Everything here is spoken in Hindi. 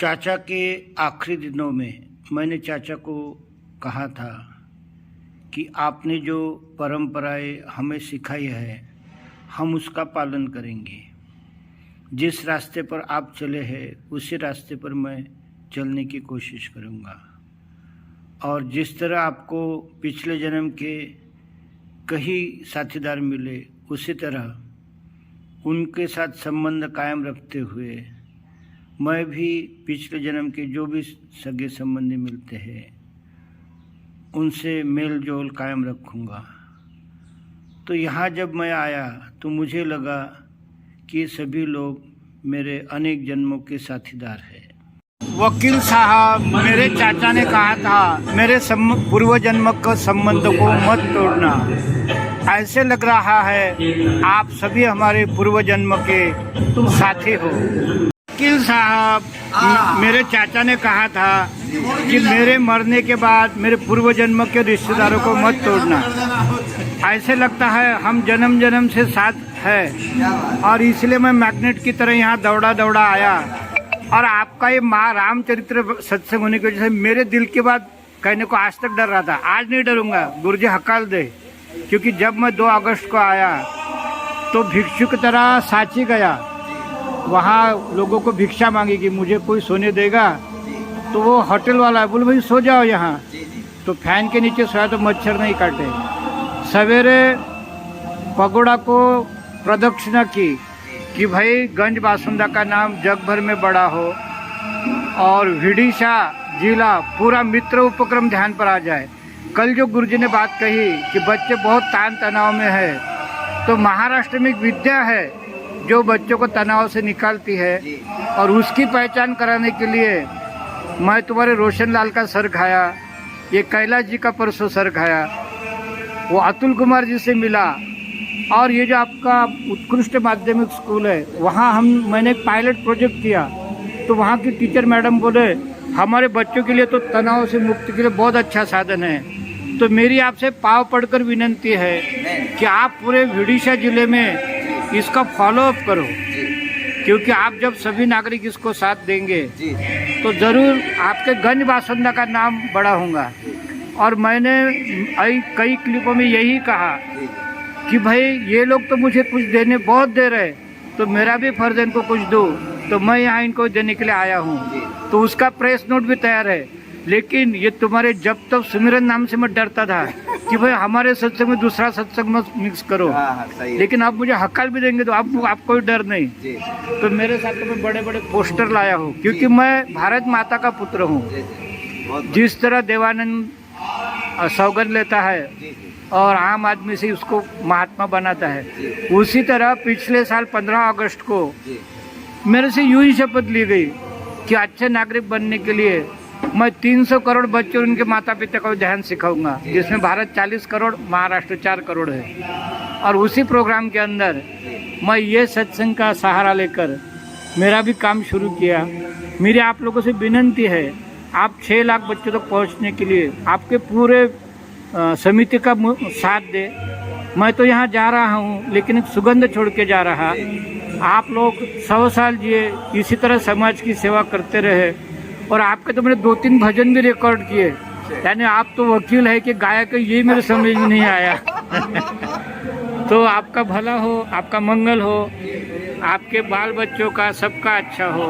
चाचा के आखिरी दिनों में मैंने चाचा को कहा था कि आपने जो परंपराएं हमें सिखाई है हम उसका पालन करेंगे। जिस रास्ते पर आप चले हैं उसी रास्ते पर मैं चलने की कोशिश करूँगा और जिस तरह आपको पिछले जन्म के कई साथीदार मिले उसी तरह उनके साथ संबंध कायम रखते हुए मैं भी पिछले जन्म के जो भी सगे संबंधी मिलते हैं उनसे मेल जोल कायम रखूँगा। तो यहाँ जब मैं आया तो मुझे लगा कि सभी लोग मेरे अनेक जन्मों के साथीदार हैं। वकील साहब, मेरे चाचा ने कहा था मेरे पूर्व जन्म के संबंध को मत तोड़ना। ऐसे लग रहा है आप सभी हमारे पूर्व जन्म के साथी हो। वकील साहब, मेरे चाचा ने कहा था कि मेरे मरने के बाद मेरे पूर्व जन्म के रिश्तेदारों को मत तोड़ना। ऐसे लगता है हम जन्म जन्म से साथ है और इसलिए मैं मैग्नेट की तरह यहाँ दौड़ा दौड़ा आया। और आपका ये माँ रामचरित्र सत्संग होने की वजह से मेरे दिल की बात कहने को आज तक डर रहा था। आज नहीं डरूंगा, गुरुजी हकाल दे। क्योंकि जब मैं 2 अगस्त को आया तो भिक्षु की तरह सांची गया, वहाँ लोगों को भिक्षा मांगी कि मुझे कोई सोने देगा। तो वो होटल वाला बोले भाई सो जाओ यहाँ। तो फैन के नीचे सोया तो मच्छर नहीं काटे। सवेरे पगोड़ा को प्रदक्षिणा की कि भाई गंज बासुंदा का नाम जग भर में बड़ा हो और विदिशा जिला पूरा मित्र उपक्रम ध्यान पर आ जाए। कल जो गुरुजी ने बात कही कि बच्चे बहुत तान तनाव में है, तो महाराष्ट्र में एक विद्या है जो बच्चों को तनाव से निकालती है और उसकी पहचान कराने के लिए मैं तुम्हारे रोशन लाल का सर खाया, ये कैलाश जी का परसों सर खाया, वो अतुल कुमार जी से मिला। और ये जो आपका उत्कृष्ट माध्यमिक स्कूल है वहाँ मैंने एक पायलट प्रोजेक्ट किया, तो वहाँ की टीचर मैडम बोले हमारे बच्चों के लिए तो तनाव से मुक्ति के लिए बहुत अच्छा साधन है। तो मेरी आपसे पाँव पड़कर विनंती है कि आप पूरे विदिशा जिले में इसका फॉलोअप करो, क्योंकि आप जब सभी नागरिक इसको साथ देंगे तो ज़रूर आपके गंज बासुंदा का नाम बड़ा होगा। और मैंने कई क्लिपों में यही कहा कि भाई ये लोग तो मुझे कुछ देने बहुत दे रहे, तो मेरा भी फर्ज है इनको कुछ दो। तो मैं यहाँ इनको देने के लिए आया हूँ। तो उसका प्रेस नोट भी तैयार है। लेकिन ये तुम्हारे जब तक सुमिरन नाम से मैं डरता था कि भाई हमारे सत्संग में दूसरा सत्संग मत मिक्स करो। लेकिन अब मुझे हकाल भी देंगे तो अब आपको कोई डर नहीं। तो मेरे साथ तो मैं बड़े बड़े पोस्टर लाया हूँ, क्योंकि मैं भारत माता का पुत्र हूँ। जिस तरह देवानंद सौगंध लेता है और आम आदमी से उसको महात्मा बनाता है, उसी तरह पिछले साल 15 अगस्त को मेरे से यूं ही शपथ ली गई कि अच्छे नागरिक बनने के लिए मैं 300 करोड़ बच्चे और उनके माता पिता को ध्यान सिखाऊंगा, जिसमें भारत 40 करोड़, महाराष्ट्र 4 करोड़ है। और उसी प्रोग्राम के अंदर मैं ये सत्संग का सहारा लेकर मेरा भी काम शुरू किया। मेरी आप लोगों से विनंती है, आप 6 लाख बच्चों तक पहुँचने के लिए आपके पूरे समिति का साथ दे। मैं तो यहाँ जा रहा हूँ लेकिन एक सुगंध छोड़ के जा रहा। आप लोग 100 साल जिए, इसी तरह समाज की सेवा करते रहे। और आपके तो मैंने 2-3 भजन भी रिकॉर्ड किए, यानी आप तो वकील है कि गायक है, ये मेरे समझ में नहीं आया। तो आपका भला हो, आपका मंगल हो, आपके बाल बच्चों का सबका अच्छा हो।